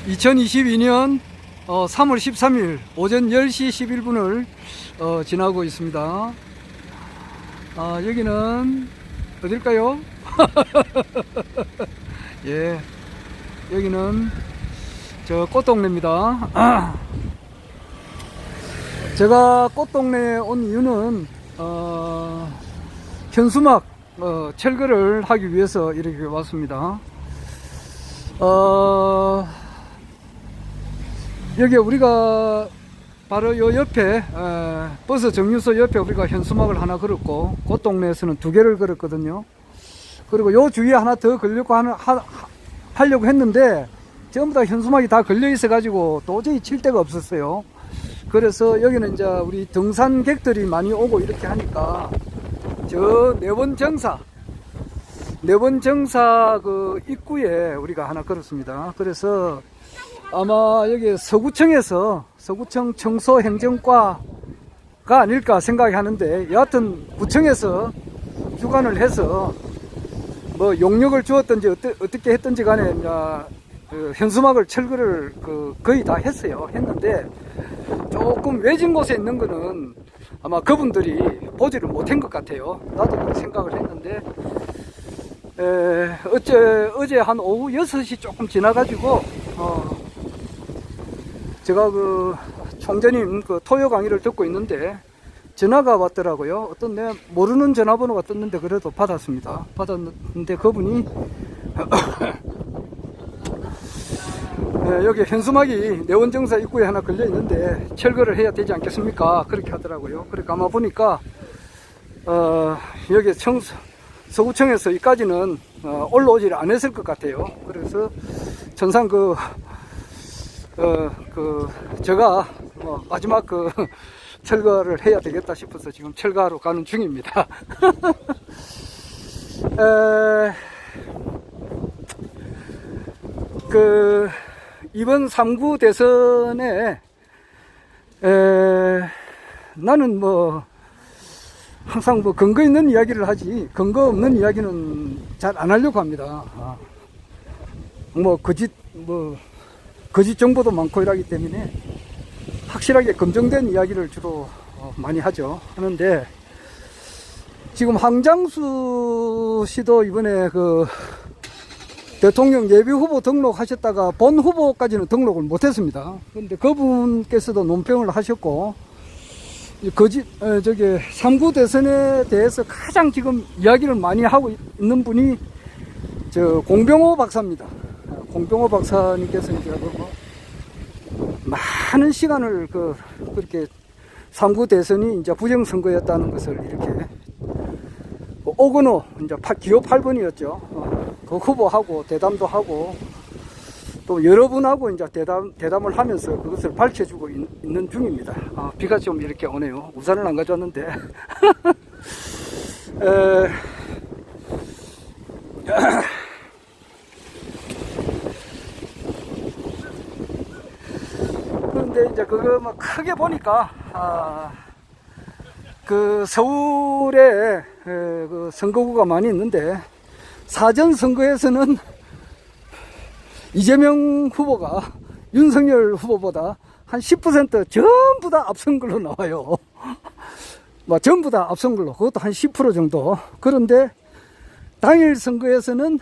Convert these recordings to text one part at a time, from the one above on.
2022년 3월 13일 오전 10시 11분을 지나고 있습니다. 여기는 어딜까요? 예, 여기는 저 꽃동네입니다. 제가 꽃동네에 온 이유는 현수막 철거를 하기 위해서 이렇게 왔습니다. 여기 우리가 바로 요 옆에 버스 정류소 옆에 우리가 현수막을 하나 걸었고, 꽃동네에서는 2개를 걸었거든요. 그리고 요 주위에 하나 더 걸려고 하려고 했는데 전부 다 현수막이 다 걸려 있어 가지고 도저히 칠 데가 없었어요. 그래서 여기는 이제 우리 등산객들이 많이 오고 이렇게 하니까 저 내원정사 그 입구에 우리가 하나 걸었습니다. 그래서 아마 여기 서구청 청소행정과가 아닐까 생각이 하는데, 여하튼 구청에서 주관을 해서 뭐 용역을 주었든지 어떻게 했든지 간에 이제 현수막을 철거를 거의 다 했는데, 조금 외진 곳에 있는 거는 아마 그분들이 보지를 못한 것 같아요. 나도 그렇게 생각을 했는데, 어제 한 오후 6시 조금 지나가지고 제가 총재님 토요 강의를 듣고 있는데 전화가 왔더라고요. 어떤 내 모르는 전화번호가 떴는데 그래도 받았는데 그분이 여기 현수막이 내원정사 입구에 하나 걸려 있는데 철거를 해야 되지 않겠습니까? 그렇게 하더라고요. 그러니까 아마 보니까 여기 서구청에서 이까지는 올라오지를 않았을 것 같아요. 그래서 전상 제가 마지막 철거를 해야 되겠다 싶어서 지금 철거하러 가는 중입니다. 이번 3구 대선에 나는 항상 근거 있는 이야기를 하지 근거 없는 이야기는 잘 안 하려고 합니다. 거짓 정보도 많고 이러기 때문에 확실하게 검증된 이야기를 주로 많이 하는데, 지금 황장수 씨도 이번에 대통령 예비 후보 등록하셨다가 본 후보까지는 등록을 못했습니다. 그런데 그분께서도 논평을 하셨고, 3구 대선에 대해서 가장 지금 이야기를 많이 하고 있는 분이 공병호 박사입니다. 공병호 박사님께서 이제 많은 시간을 그렇게 3구 대선이 이제 부정선거였다는 것을 이렇게 오건호 이제 기호 8번이었죠. 그 후보하고 대담도 하고 또 여러분하고 이제 대담을 하면서 그것을 밝혀주고 있는 중입니다. 비가 좀 이렇게 오네요. 우산을 안 가져왔는데. 그런데 이제 크게 보니까 서울에 선거구가 많이 있는데, 사전 선거에서는 이재명 후보가 윤석열 후보보다 한 10% 전부 다 앞선 걸로 나와요. 전부 다 앞선 걸로, 그것도 한 10% 정도. 그런데 당일 선거에서는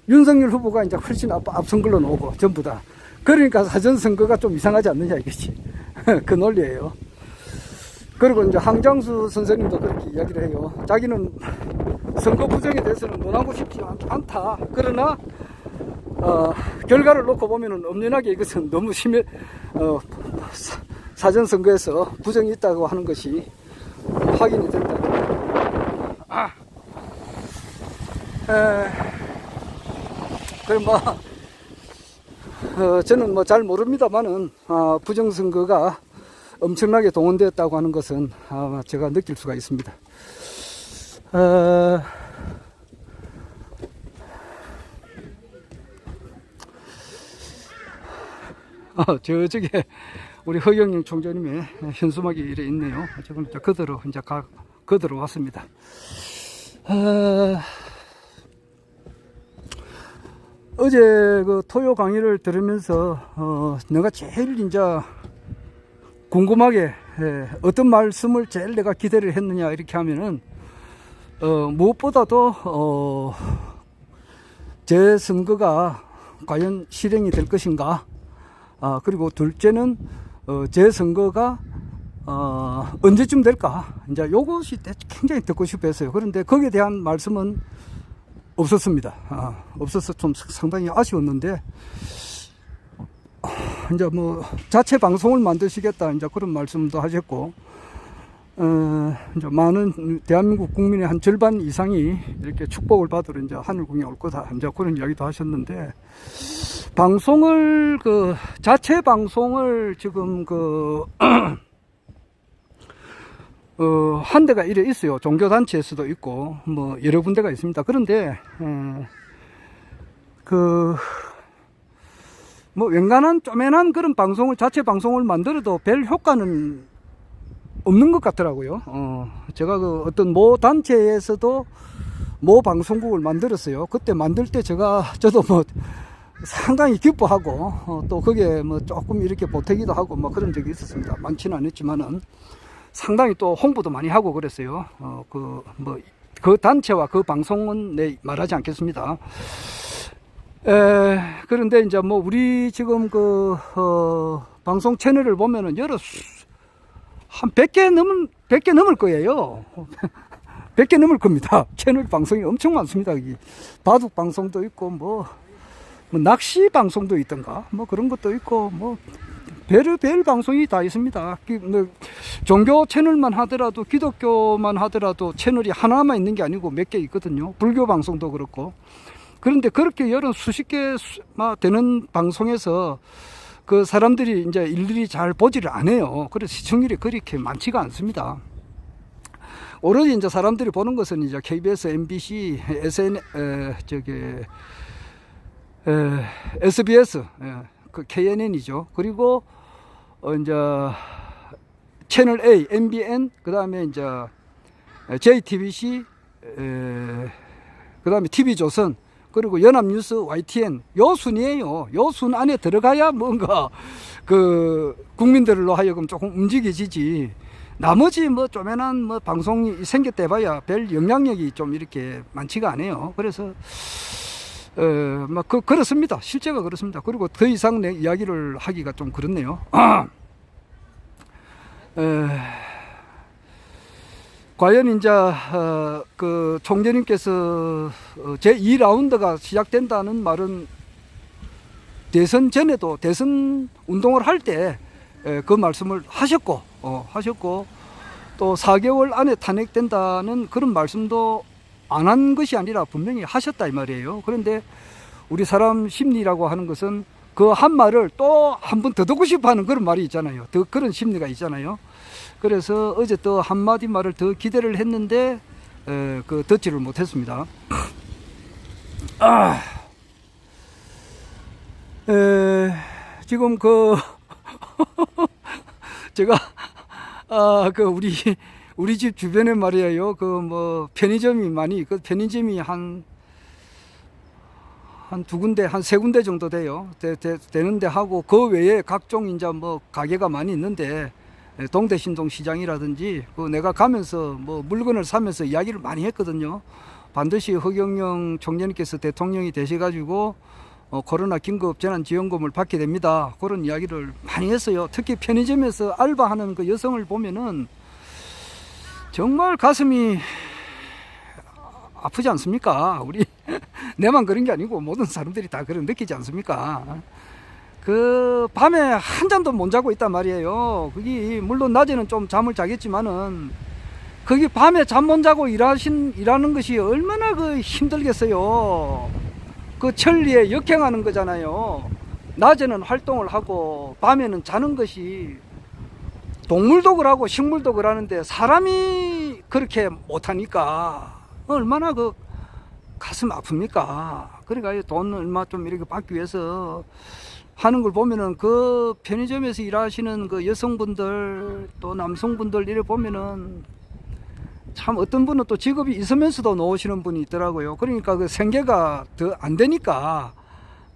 윤석열 후보가 이제 훨씬 앞선 걸로 나오고, 전부 다. 그러니까 사전 선거가 좀 이상하지 않느냐 이거지. 그 논리예요. 그리고 이제 황장수 선생님도 그렇게 이야기를 해요. 자기는 선거 부정에 대해서는 논하고 싶지 않다. 그러나 결과를 놓고 보면은 엄연하게 이것은 너무 사전 선거에서 부정이 있다고 하는 것이 확인이 된다. 그럼 저는 잘 모릅니다만은 부정선거가 엄청나게 동원되었다고 하는 것은 제가 느낄 수가 있습니다. 저쪽에 우리 허경영 총재님의 현수막이 이래 있네요. 지금 그대로 이제 그대로 왔습니다. 어제 그 토요 강의를 들으면서 내가 제일 이제 궁금하게 어떤 말씀을 제일 내가 기대를 했느냐 이렇게 하면은 무엇보다도 재선거가 과연 실행이 될 것인가, 그리고 둘째는 재선거가 언제쯤 될까, 이제 요것이 굉장히 듣고 싶어 했어요. 그런데 거기에 대한 말씀은 없었습니다. 없어서 좀 상당히 아쉬웠는데, 이제 뭐 자체 방송을 만드시겠다 이제 그런 말씀도 하셨고, 이제 많은 대한민국 국민의 한 절반 이상이 이렇게 축복을 받으러 이제 하늘궁에 올 거다 이제 그런 이야기도 하셨는데, 방송을 자체 방송을 지금 한 대가 이래 있어요. 종교단체에서도 있고 뭐 여러 군데가 있습니다. 그런데 뭐 웬간한 쪼매난 그런 방송을, 자체 방송을 만들어도 별 효과는 없는 것 같더라고요. 제가 어떤 모 단체에서도 모 방송국을 만들었어요. 그때 만들 때 저도 뭐 상당히 기뻐하고 또 거기에 뭐 조금 이렇게 보태기도 하고 뭐 그런 적이 있었습니다. 많지는 않았지만은 상당히 또 홍보도 많이 하고 그랬어요. 그 단체와 그 방송은 말하지 않겠습니다. 그런데 이제 뭐 우리 지금 방송 채널을 보면은 한 100개 넘을 거예요. 100개 넘을 겁니다. 채널 방송이 엄청 많습니다. 여기 바둑 방송도 있고 뭐 낚시 방송도 있던가 뭐 그런 것도 있고 뭐 별 방송이 다 있습니다. 종교 채널만 하더라도, 기독교만 하더라도 채널이 하나만 있는 게 아니고 몇 개 있거든요. 불교 방송도 그렇고. 그런데 그렇게 여러 수십 개 되는 방송에서 그 사람들이 이제 일일이 잘 보지를 않아요. 그래서 시청률이 그렇게 많지가 않습니다. 오로지 이제 사람들이 보는 것은 이제 KBS, MBC, SBS, KNN이죠. 그리고 이제 채널 A, MBN, 그 다음에 이제 JTBC, 그 다음에 TV조선, 그리고 연합뉴스, YTN, 요 순이에요. 요 순 안에 들어가야 뭔가 국민들로 하여금 조금 움직여지지. 나머지 뭐 쪼매난 뭐 방송이 생겼대 봐야 별 영향력이 좀 이렇게 많지가 않아요. 그래서 그렇습니다. 실제가 그렇습니다. 그리고 더 이상 내 이야기를 하기가 좀 그렇네요. 과연 이제 총재님께서 제2라운드가 시작된다는 말은 대선 전에도, 대선 운동을 할 때 그 말씀을 하셨고 또 4개월 안에 탄핵된다는 그런 말씀도 안 한 것이 아니라 분명히 하셨다 이 말이에요. 그런데 우리 사람 심리라고 하는 것은 그 한 말을 또 한 번 더 듣고 싶어 하는 그런 말이 있잖아요. 그런 심리가 있잖아요. 그래서 어제 또 한마디 말을 더 기대를 했는데 듣지를 못했습니다. 지금 제가 우리 집 주변에 말이에요. 편의점이 많이, 편의점이 한 두 군데, 한 세 군데 정도 돼요. 되는데 하고, 그 외에 각종 이제 뭐 가게가 많이 있는데, 동대신동 시장이라든지, 내가 가면서 뭐 물건을 사면서 이야기를 많이 했거든요. 반드시 허경영 총재님께서 대통령이 되셔가지고, 코로나 긴급 재난지원금을 받게 됩니다. 그런 이야기를 많이 했어요. 특히 편의점에서 알바하는 그 여성을 보면은 정말 가슴이 아프지 않습니까? 내만 그런 게 아니고 모든 사람들이 다 그런 느끼지 않습니까? 밤에 한 잠도 못 자고 있단 말이에요. 그게 물론 낮에는 좀 잠을 자겠지만은 그게 밤에 잠 못 자고 일하는 것이 얼마나 힘들겠어요. 천리에 역행하는 거잖아요. 낮에는 활동을 하고 밤에는 자는 것이, 동물도 그러고 식물도 그러는데 사람이 그렇게 못하니까 얼마나 가슴 아픕니까? 그러니까 돈 얼마 좀 이렇게 받기 위해서 하는 걸 보면은 편의점에서 일하시는 여성분들 또 남성분들 이래 보면은 참 어떤 분은 또 직업이 있으면서도 놓으시는 분이 있더라고요. 그러니까 생계가 더 안 되니까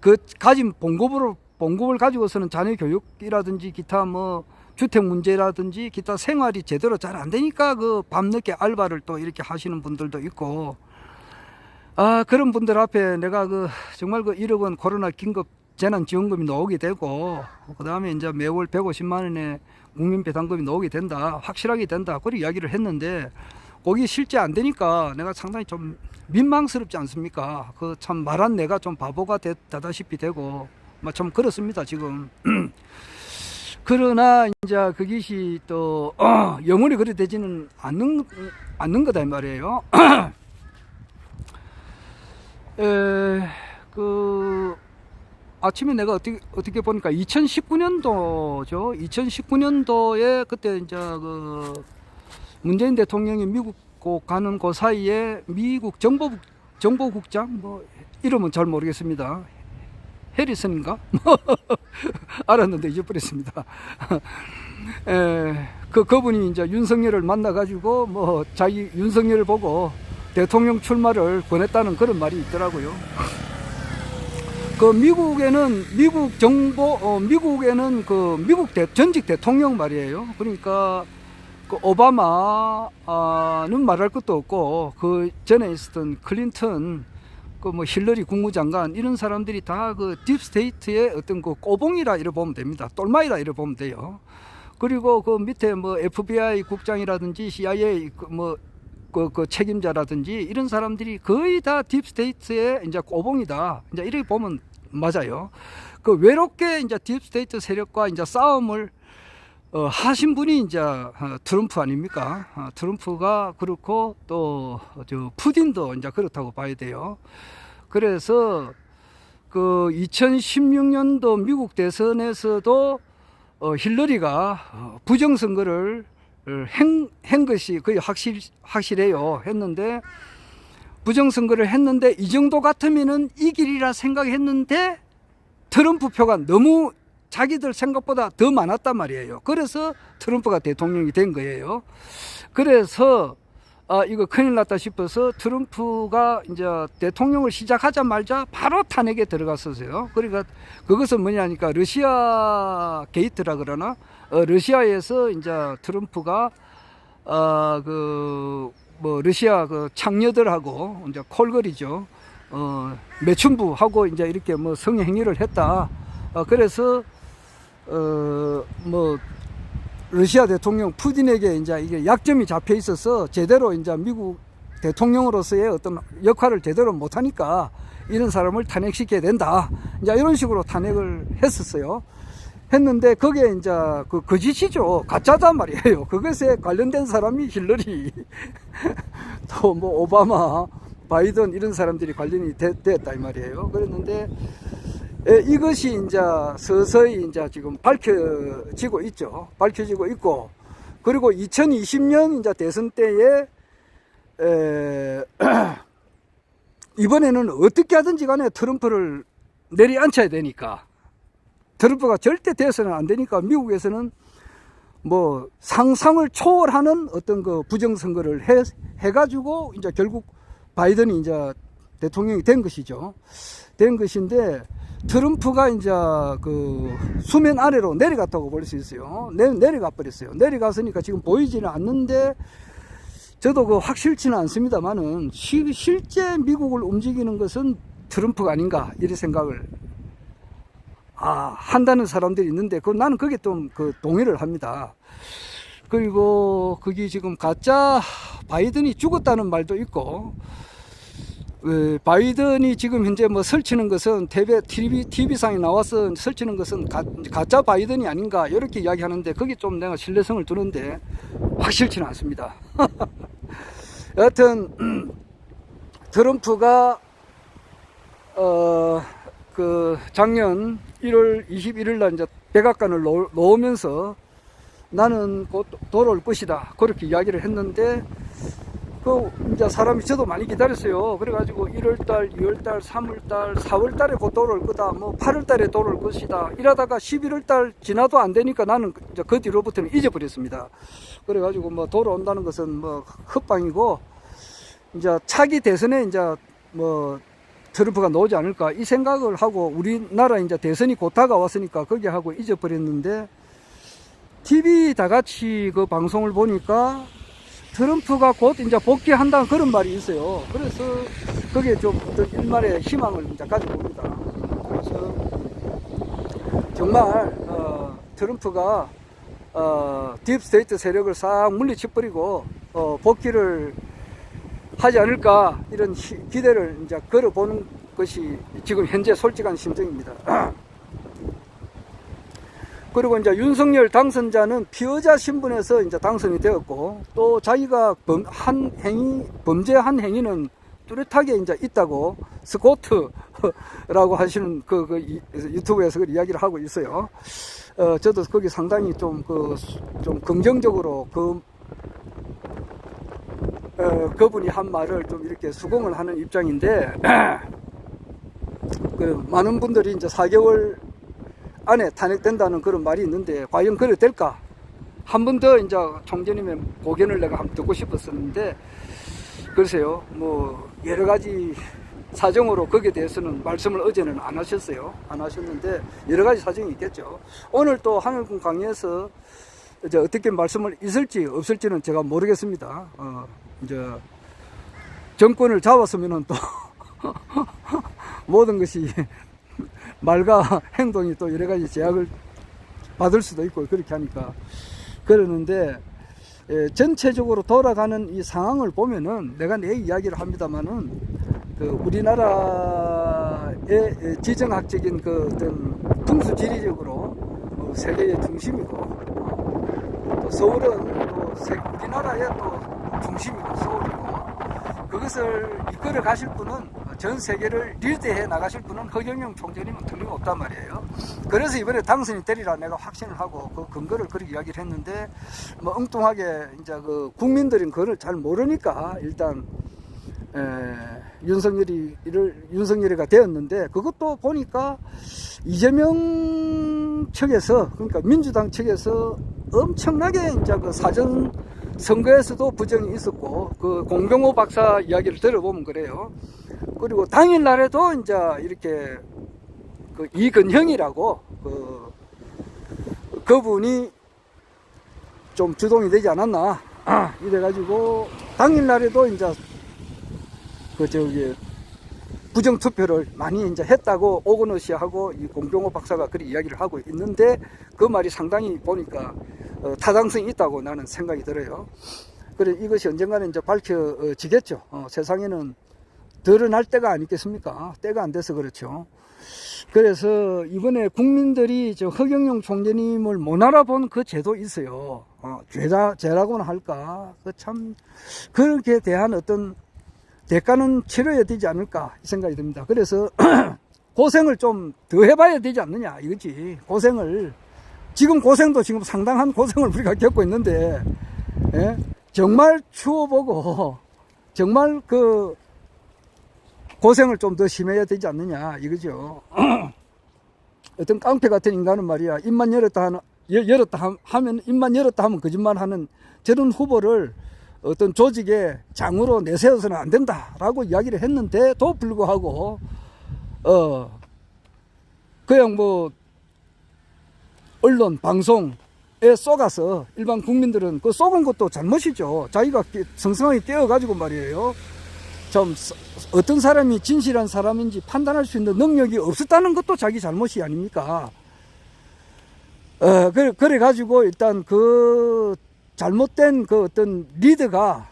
그 가진 봉급을 가지고서는 자녀 교육이라든지 기타 뭐 주택 문제라든지 기타 생활이 제대로 잘 안 되니까 그 밤늦게 알바를 또 이렇게 하시는 분들도 있고, 그런 분들 앞에 내가 정말 1억 원 코로나 긴급 재난지원금이 나오게 되고, 그 다음에 이제 매월 150만 원의 국민배당금이 나오게 된다, 확실하게 된다, 그렇게 이야기를 했는데, 거기 실제 안 되니까 내가 상당히 좀 민망스럽지 않습니까? 참 말한 내가 좀 바보가 되다시피 되고, 좀 그렇습니다, 지금. 그러나 이제 그것이 또 영원히 그래 되지는 않는 거다 이 말이에요. 아침에 내가 어떻게 보니까 2019년도죠. 2019년도에 그때 이제 문재인 대통령이 미국 가는 그 사이에 미국 정보국장 이름은 잘 모르겠습니다. 해리슨인가? 알았는데 잊어버렸습니다. 그분이 이제 윤석열을 만나가지고 자기 윤석열을 보고 대통령 출마를 권했다는 그런 말이 있더라고요. 미국에는 미국 전직 대통령 말이에요. 그러니까 오바마는 말할 것도 없고, 그 전에 있었던 클린턴, 힐러리 국무장관, 이런 사람들이 다 딥스테이트의 어떤 꼬봉이라 이래 보면 됩니다. 똘마이라 이래 보면 돼요. 그리고 그 밑에 FBI 국장이라든지 CIA 책임자라든지 이런 사람들이 거의 다 딥스테이트의 이제 꼬봉이다, 이제 이렇게 보면 맞아요. 외롭게 이제 딥스테이트 세력과 이제 싸움을 하신 분이 이제 트럼프 아닙니까? 트럼프가 그렇고 또 푸틴도 이제 그렇다고 봐야 돼요. 그래서 2016년도 미국 대선에서도 힐러리가 부정선거를 한 것이 거의 확실해요. 했는데 부정선거를 했는데 이 정도 같으면은 이길이라 생각했는데 트럼프 표가 너무 자기들 생각보다 더 많았단 말이에요. 그래서 트럼프가 대통령이 된 거예요. 그래서 이거 큰일 났다 싶어서 트럼프가 이제 대통령을 시작하자마자 바로 탄핵에 들어갔었어요. 그러니까 그것은 뭐냐니까 러시아 게이트라 그러나, 러시아에서 이제 트럼프가 러시아 창녀들하고 이제 콜걸이죠. 매춘부하고 이제 이렇게 성행위를 했다. 그래서 러시아 대통령 푸틴에게 이제 이게 약점이 잡혀 있어서 제대로 이제 미국 대통령으로서의 어떤 역할을 제대로 못하니까 이런 사람을 탄핵시켜야 된다, 이제 이런 식으로 탄핵을 했었어요. 했는데 그게 이제 거짓이죠. 가짜단 말이에요. 그것에 관련된 사람이 힐러리 또 오바마, 바이든 이런 사람들이 관련이 됐다 이 말이에요. 그랬는데 이것이 이제 서서히 이제 지금 밝혀지고 있죠. 밝혀지고 있고, 그리고 2020년 이제 대선 때에 이번에는 어떻게 하든지 간에 트럼프를 내리앉혀야 되니까, 트럼프가 절대 돼서는 안 되니까 미국에서는 상상을 초월하는 어떤 부정선거를 해가지고 이제 결국 바이든이 이제 대통령이 된 것이죠. 된 것인데, 트럼프가 이제 수면 아래로 내려갔다고 볼 수 있어요. 내려가 버렸어요. 내려갔으니까 지금 보이지는 않는데, 저도 확실치는 않습니다만은 실제 미국을 움직이는 것은 트럼프가 아닌가, 이런 생각을 한다는 사람들이 있는데, 나는 그게 좀 동의를 합니다. 그리고 그게 지금 가짜 바이든이 죽었다는 말도 있고, 바이든이 지금 현재 설치는 것은 TV상에 나와서 설치는 것은 가짜 바이든이 아닌가, 이렇게 이야기하는데, 그게 좀 내가 신뢰성을 두는데 확실치는 않습니다. 여하튼 트럼프가 작년 1월 21일 날 이제 백악관을 놓으면서 나는 곧 돌아올 것이다, 그렇게 이야기를 했는데, 이제 사람이 저도 많이 기다렸어요. 그래가지고 1월달, 2월달, 3월달, 4월달에 곧 돌아올 거다, 8월달에 돌아올 것이다, 이러다가 11월달 지나도 안 되니까 나는 이제 그 뒤로부터는 잊어버렸습니다. 그래가지고 돌아온다는 것은 헛방이고, 이제 차기 대선에 이제 트럼프가 나오지 않을까 이 생각을 하고 우리나라 이제 대선이 곧 다가왔으니까 거기 하고 잊어버렸는데 TV 다 같이 그 방송을 보니까 트럼프가 곧 이제 복귀한다는 그런 말이 있어요. 그래서 거기에 좀 어떤 일말의 희망을 이제 가져봅니다. 그래서 정말 트럼프가 딥스테이트 세력을 싹 물리쳐버리고 복귀를 하지 않을까 이런 기대를 이제 걸어보는 것이 지금 현재 솔직한 심정입니다. 그리고 이제 윤석열 당선자는 피의자 신분에서 이제 당선이 되었고 또 자기가 범죄한 행위는 뚜렷하게 이제 있다고 스코트라고 하시는 그 유튜브에서 그 이야기를 하고 있어요. 저도 거기 상당히 좀 긍정적으로 그분이 한 말을 좀 이렇게 수긍을 하는 입장인데 많은 분들이 이제 4개월 안에 탄핵된다는 그런 말이 있는데 과연 그래 될까? 한 번 더 이제 총재님의 고견을 내가 한번 듣고 싶었었는데 글쎄요, 뭐 여러 가지 사정으로 거기에 대해서는 말씀을 어제는 안 하셨어요. 안 하셨는데 여러 가지 사정이 있겠죠. 오늘 또 하늘군 강의에서 이제 어떻게 말씀을 있을지 없을지는 제가 모르겠습니다. 이제 정권을 잡았으면은 또 모든 것이 말과 행동이 또 여러 가지 제약을 받을 수도 있고 그렇게 하니까 그러는데 전체적으로 돌아가는 이 상황을 보면은 내가 내 이야기를 합니다만은 우리나라의 지정학적인 어떤 풍수지리적으로 세계의 중심이고 또 서울은 또 우리나라의 또 중심이고 서울이고 그것을 이끌어 가실 분은 전 세계를 리드해 나가실 분은 허경영 총재님은 틀림없단 말이에요. 그래서 이번에 당선이 되리라 내가 확신을 하고 그 근거를 그렇게 이야기를 했는데 뭐 엉뚱하게 이제 국민들은 그걸 잘 모르니까 일단 윤석열이가 되었는데 그것도 보니까 이재명 측에서 그러니까 민주당 측에서 엄청나게 이제 사전 선거에서도 부정이 있었고 공병호 박사 이야기를 들어보면 그래요. 그리고 당일날에도 이제 이렇게 이근형이라고 그분이 좀 주동이 되지 않았나 이래가지고 당일날에도 이제 부정투표를 많이 이제 했다고 오건호 씨하고 이 공병호 박사가 그리 이야기를 하고 있는데 그 말이 상당히 보니까 타당성이 있다고 나는 생각이 들어요. 그래 이것이 언젠가는 이제 밝혀지겠죠. 세상에는 드러날 때가 아니겠습니까? 때가 안 돼서 그렇죠. 그래서 이번에 국민들이 허경영 총재님을 못 알아본 그 제도 있어요. 죄라고나 할까? 참 그렇게 대한 어떤 대가는 치러야 되지 않을까 이 생각이 듭니다. 그래서 고생을 좀 더 해봐야 되지 않느냐 이거지. 지금 고생도 지금 상당한 고생을 우리가 겪고 있는데 정말 추워보고 정말 고생을 좀 더 심해야 되지 않느냐 이거죠. 어떤 깡패 같은 인간은 말이야 입만 열었다 하면 거짓말하는 저런 후보를 어떤 조직의 장으로 내세워서는 안 된다라고 이야기를 했는데도 불구하고 그냥 뭐 언론 방송에 쏘가서 일반 국민들은 그 쏘은 것도 잘못이죠. 자기가 성성하게 깨어가지고 말이에요. 좀 어떤 사람이 진실한 사람인지 판단할 수 있는 능력이 없었다는 것도 자기 잘못이 아닙니까? 그래가지고 일단 잘못된 어떤 리더가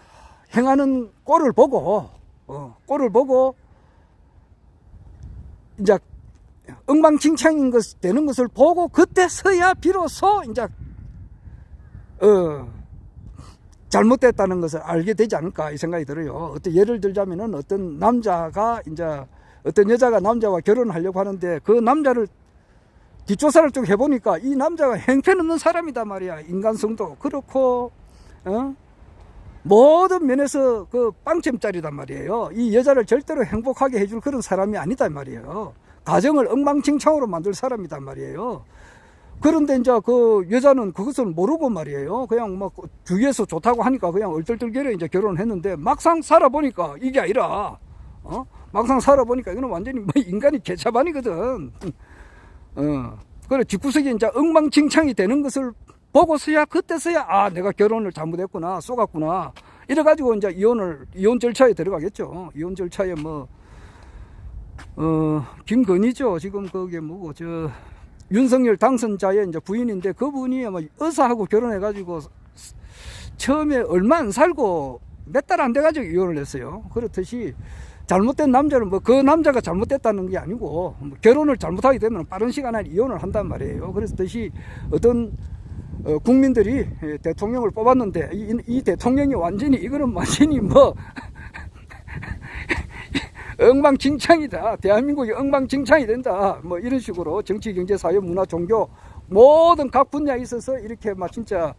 행하는 꼴을 보고 이제 엉망진창인 되는 것을 보고 그때서야 비로소 이제 잘못됐다는 것을 알게 되지 않을까 이 생각이 들어요. 예를 들자면은 어떤 남자가 어떤 여자가 남자와 결혼하려고 하는데 그 남자를 뒷조사를 좀 해보니까 이 남자가 형편없는 사람이다 말이야. 인간성도 그렇고 모든 면에서 빵점짜리단 말이에요. 이 여자를 절대로 행복하게 해줄 그런 사람이 아니다 말이에요. 가정을 엉망진창으로 만들 사람이단 말이에요. 그런데 이제 그 여자는 그것을 모르고 말이에요. 그냥 막 주위에서 좋다고 하니까 그냥 얼떨떨결에 이제 결혼을 했는데 막상 살아보니까 이게 아니라 막상 살아보니까 이거는 완전히 뭐 인간이 개차반이거든. 그래, 집구석에 이제 엉망진창이 되는 것을 보고서야, 그때서야, 아, 내가 결혼을 잘못했구나, 쏘갔구나. 이래가지고 이제 이혼 절차에 들어가겠죠. 이혼 절차에 김건희죠. 지금 그게 뭐고, 윤석열 당선자의 이제 부인인데, 그분이 아마 의사하고 결혼해가지고 처음에 얼마 안 살고 몇 달 안 돼가지고 이혼을 했어요. 그렇듯이 잘못된 남자는 그 남자가 잘못됐다는 게 아니고, 결혼을 잘못하게 되면 빠른 시간 안에 이혼을 한단 말이에요. 그렇듯이 어떤 국민들이 대통령을 뽑았는데 이 대통령이 이거는 완전히 엉망진창이다. 대한민국이 엉망진창이 된다. 이런 식으로 정치, 경제, 사회, 문화, 종교 모든 각 분야에 있어서 이렇게 진짜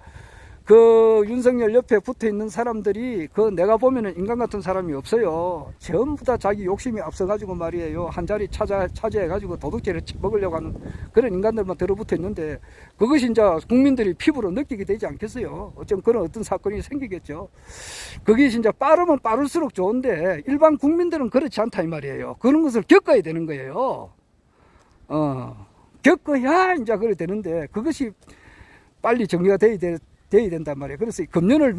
그 윤석열 옆에 붙어 있는 사람들이 내가 보면은 인간 같은 사람이 없어요. 전부 다 자기 욕심이 앞서가지고 말이에요. 한 자리 차지해가지고 도둑질을 먹으려고 하는 그런 인간들만 들어붙어 있는데, 그것이 이제 국민들이 피부로 느끼게 되지 않겠어요. 어쩜 그런 어떤 사건이 생기겠죠. 그게 진짜 빠르면 빠를수록 좋은데, 일반 국민들은 그렇지 않다 이 말이에요. 그런 것을 겪어야 되는 거예요. 겪어야 이제 그래 되는데, 그것이 빨리 정리가 돼야 된단 말이에요. 그래서 금년을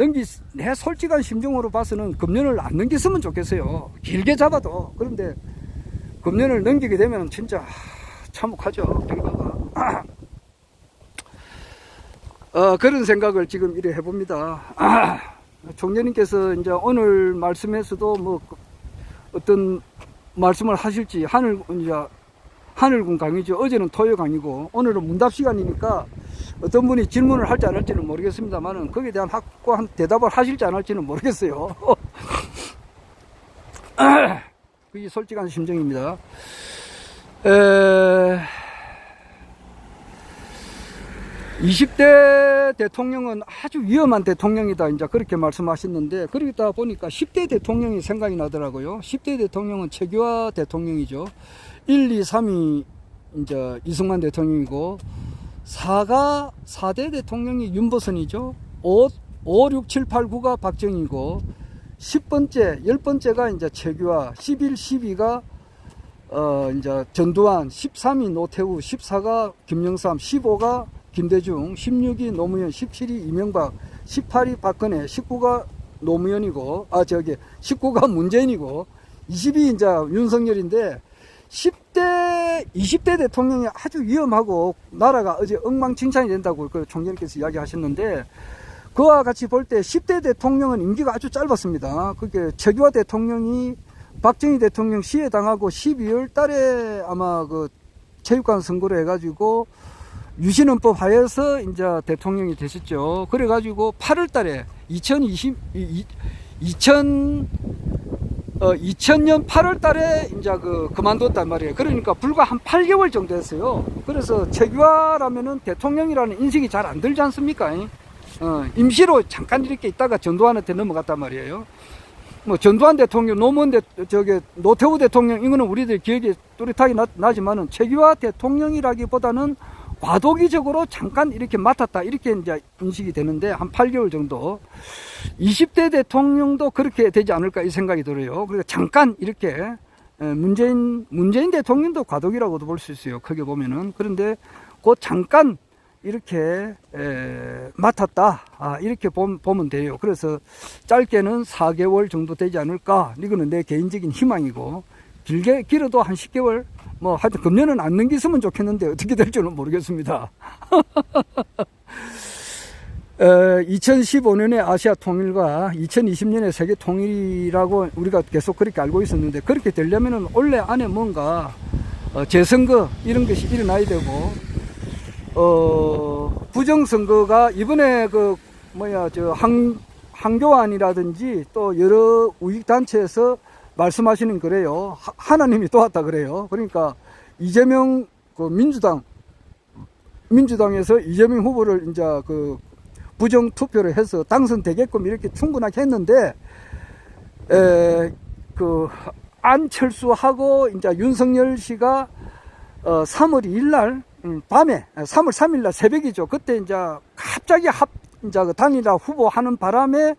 내 솔직한 심정으로 봐서는 금년을 안 넘겼으면 좋겠어요. 길게 잡아도. 그런데 금년을 넘기게 되면 진짜 참혹하죠, 결과가. 그런 생각을 지금 이래 해봅니다. 총재님께서 이제 오늘 말씀에서도 어떤 말씀을 하실지, 하늘군 강의죠. 어제는 토요 강의고, 오늘은 문답 시간이니까 어떤 분이 질문을 할지 안 할지는 모르겠습니다만은, 거기에 대한 확고한 대답을 하실지 안 할지는 모르겠어요. 그게 솔직한 심정입니다. 20대 대통령은 아주 위험한 대통령이다, 이제 그렇게 말씀하셨는데, 그러다 보니까 10대 대통령이 생각이 나더라고요. 10대 대통령은 최규하 대통령이죠. 1, 2, 3이 이제 이승만 대통령이고, 4대 대통령이 윤보선이죠. 5, 6, 7, 8, 9가 박정희고, 10번째, 10번째가 이제 최규하, 11, 12가 이제 전두환, 13이 노태우, 14가 김영삼, 15가 김대중, 16이 노무현, 17이 이명박, 18이 박근혜, 19가 노무현이고, 19가 문재인이고, 20이 이제 윤석열인데, 20대 대통령이 아주 위험하고 나라가 어제 엉망진창이 된다고 그 총재님께서 이야기하셨는데, 그와 같이 볼 때 10대 대통령은 임기가 아주 짧았습니다. 그게 최규하 대통령이 박정희 대통령 시해당하고 12월 달에 아마 그 체육관 선거를 해가지고 유신헌법 하에서 이제 대통령이 되셨죠. 그래가지고 8월 달에 2000년 8월 달에 이제 그만뒀단 말이에요. 그러니까 불과 한 8개월 정도 했어요. 그래서 최규하라면은 대통령이라는 인식이 잘 안 들지 않습니까? 임시로 잠깐 이렇게 있다가 전두환한테 넘어갔단 말이에요. 전두환 대통령, 노태우 대통령, 이거는 우리들 기억이 또렷하게 나지만은 최규하 대통령이라기보다는 과도기적으로 잠깐 이렇게 맡았다, 이렇게 이제 인식이 되는데, 한 8개월 정도. 20대 대통령도 그렇게 되지 않을까 이 생각이 들어요. 그러니까 잠깐 이렇게 문재인 대통령도 과도기라고도 볼 수 있어요, 크게 보면은. 그런데 그 잠깐 이렇게 맡았다, 이렇게 보면 돼요. 그래서 짧게는 4개월 정도 되지 않을까, 이거는 내 개인적인 희망이고, 길어도 한 10개월, 하여튼 금년은 안 넘겼으면 좋겠는데 어떻게 될지는 모르겠습니다. 2015년에 아시아 통일과 2020년에 세계 통일이라고 우리가 계속 그렇게 알고 있었는데, 그렇게 되려면은 올해 안에 뭔가 재선거 이런 것이 일어나야 되고, 부정선거가 이번에 한교안이라든지 또 여러 우익단체에서 말씀하시는 그래요. 하나님이 도왔다 그래요. 그러니까 이재명 민주당에서 이재명 후보를 이제 부정 투표를 해서 당선되게끔 이렇게 충분하게 했는데, 안철수하고 이제 윤석열 씨가 3월 2일 날 밤에, 3월 3일 날 새벽이죠. 그때 이제 갑자기 단일화 후보 하는 바람에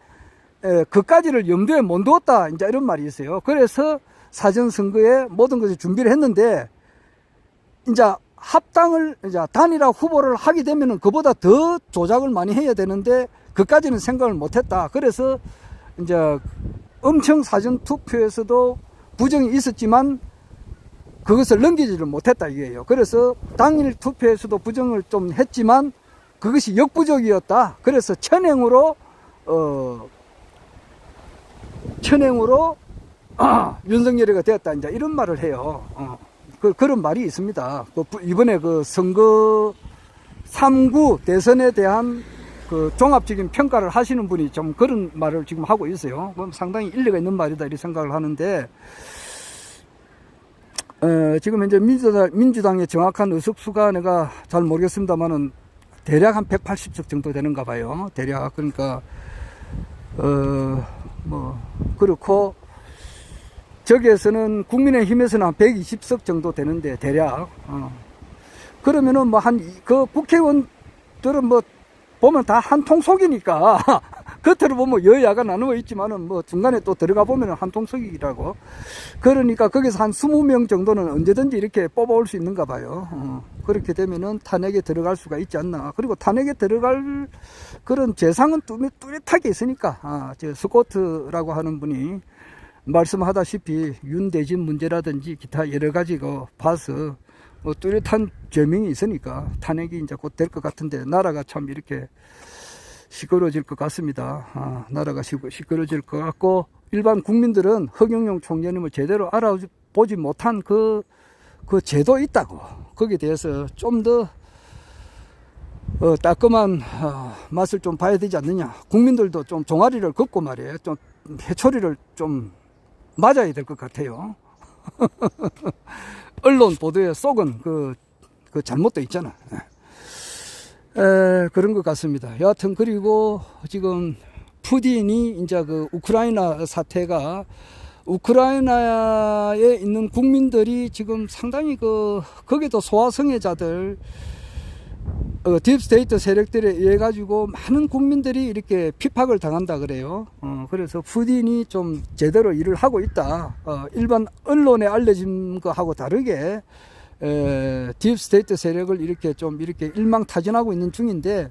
그까지를 염두에 못 두었다, 이제 이런 말이 있어요. 그래서 사전선거에 모든 것을 준비를 했는데, 이제 합당을, 이제 단일화 후보를 하게 되면은 그보다 더 조작을 많이 해야 되는데, 그까지는 생각을 못 했다. 그래서 이제 엄청 사전투표에서도 부정이 있었지만, 그것을 넘기지를 못했다 이게요. 그래서 당일 투표에서도 부정을 좀 했지만, 그것이 역부족이었다. 그래서 천행으로 윤석열이가 되었다. 이제 이런 말을 해요. 그런 말이 있습니다. 이번에 그 선거 3구 대선에 대한 그 종합적인 평가를 하시는 분이 좀 그런 말을 지금 하고 있어요. 상당히 일리가 있는 말이다 이렇게 생각을 하는데, 지금 현재 민주당의 정확한 의석수가 내가 잘 모르겠습니다만은 대략 한 180석 정도 되는가 봐요. 대략. 그러니까, 그렇고, 저기에서는 국민의힘에서는 한 120석 정도 되는데, 대략. 그러면은 그 국회의원들은 보면 다 한통속이니까, 겉으로 보면 여야가 나누어 있지만은 중간에 또 들어가 보면 한통속이라고. 그러니까 거기서 한 20명 정도는 언제든지 이렇게 뽑아올 수 있는가 봐요. 그렇게 되면은 탄핵에 들어갈 수가 있지 않나. 그리고 탄핵에 들어갈 그런 재상은 뚜렷하게 있으니까, 저 스코트라고 하는 분이 말씀하다시피 윤대진 문제라든지 기타 여러 가지고 봐서 뚜렷한 죄명이 있으니까 탄핵이 이제 곧 될 것 같은데, 나라가 참 이렇게 시끄러워질 것 같습니다. 나라가 시끄러워질 것 같고, 일반 국민들은 허경영 총재님을 제대로 알아보지 못한 그 제도 있다고. 거기에 대해서 좀 더 따끔한 맛을 좀 봐야 되지 않느냐. 국민들도 좀 종아리를 긋고 말이에요. 좀 회초리를 좀 맞아야 될 것 같아요. 언론 보도에 속은 그 잘못도 있잖아. 그런 것 같습니다. 여하튼, 그리고 지금 푸틴이 이제 그 우크라이나 사태가, 우크라이나에 있는 국민들이 지금 상당히 거기도 소아성애자들, 딥스테이트 세력들에 의해 가지고 많은 국민들이 이렇게 핍박을 당한다 그래요. 그래서 푸틴이 좀 제대로 일을 하고 있다. 일반 언론에 알려진 거하고 다르게 딥스테이트 세력을 이렇게 일망타진하고 있는 중인데,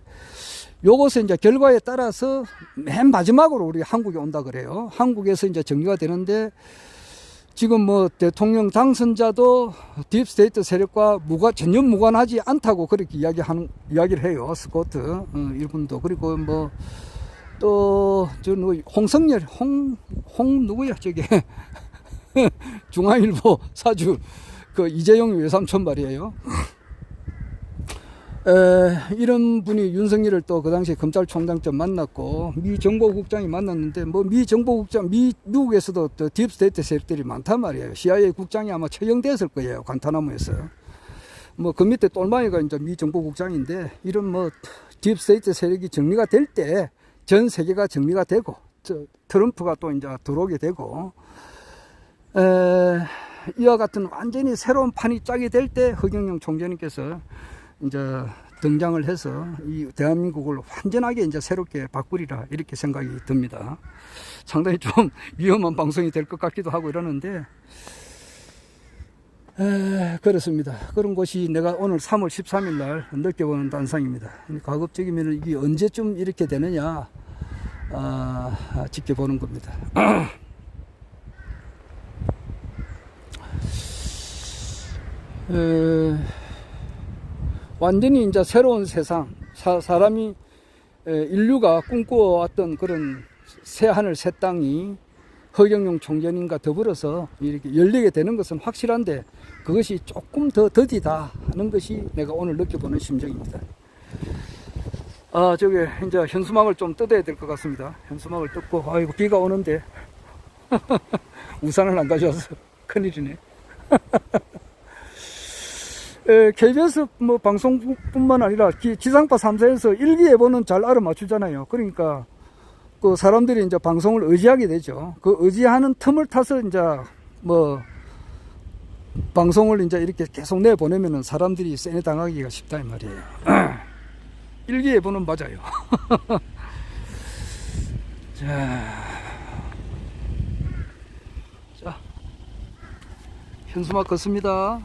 요것은 이제 결과에 따라서 맨 마지막으로 우리 한국에 온다 그래요. 한국에서 이제 정리가 되는데, 지금 대통령 당선자도 딥스테이트 세력과 전혀 무관하지 않다고 그렇게 이야기를 해요. 스코트 이분도. 그리고 또 홍성열 누구야 저게 중앙일보 사주 이재용 외삼촌 말이에요. 이런 분이 윤석열을 또 그 당시에 검찰총장 때 만났고, 미 정보국장이 만났는데, 미국에서도 딥스테이트 세력들이 많단 말이에요. CIA 국장이 아마 처형됐을 거예요. 관타나무에서. 그 밑에 똘마이가 이제 미 정보국장인데, 이런 딥스테이트 세력이 정리가 될 때 전 세계가 정리가 되고, 트럼프가 또 이제 들어오게 되고, 이와 같은 완전히 새로운 판이 짜게 될 때 허경영 총재님께서 이제 등장을 해서 이 대한민국을 완전하게 이제 새롭게 바꾸리라 이렇게 생각이 듭니다. 상당히 좀 위험한 방송이 될 것 같기도 하고 이러는데, 그렇습니다. 그런 것이 내가 오늘 3월 13일 날 느껴보는 단상입니다. 가급적이면 이게 언제쯤 이렇게 되느냐, 지켜보는 겁니다. 완전히 이제 새로운 세상, 사람이, 인류가 꿈꿔왔던 그런 새하늘 새 땅이 허경영 총재님과 더불어서 이렇게 열리게 되는 것은 확실한데, 그것이 조금 더 더디다 하는 것이 내가 오늘 느껴보는 심정입니다. 저기 이제 현수막을 좀 뜯어야 될 것 같습니다. 현수막을 뜯고, 아이고 비가 오는데 우산을 안 가져와서 큰일이네. KBS 방송뿐만 아니라 지상파 3사에서 일기예보는 잘 알아맞추잖아요. 그러니까 그 사람들이 이제 방송을 의지하게 되죠. 그 의지하는 틈을 타서 이제 방송을 이제 이렇게 계속 내보내면은 사람들이 세뇌 당하기가 쉽다 이 말이에요. 일기예보는 맞아요. 자, 현수막 걷습니다.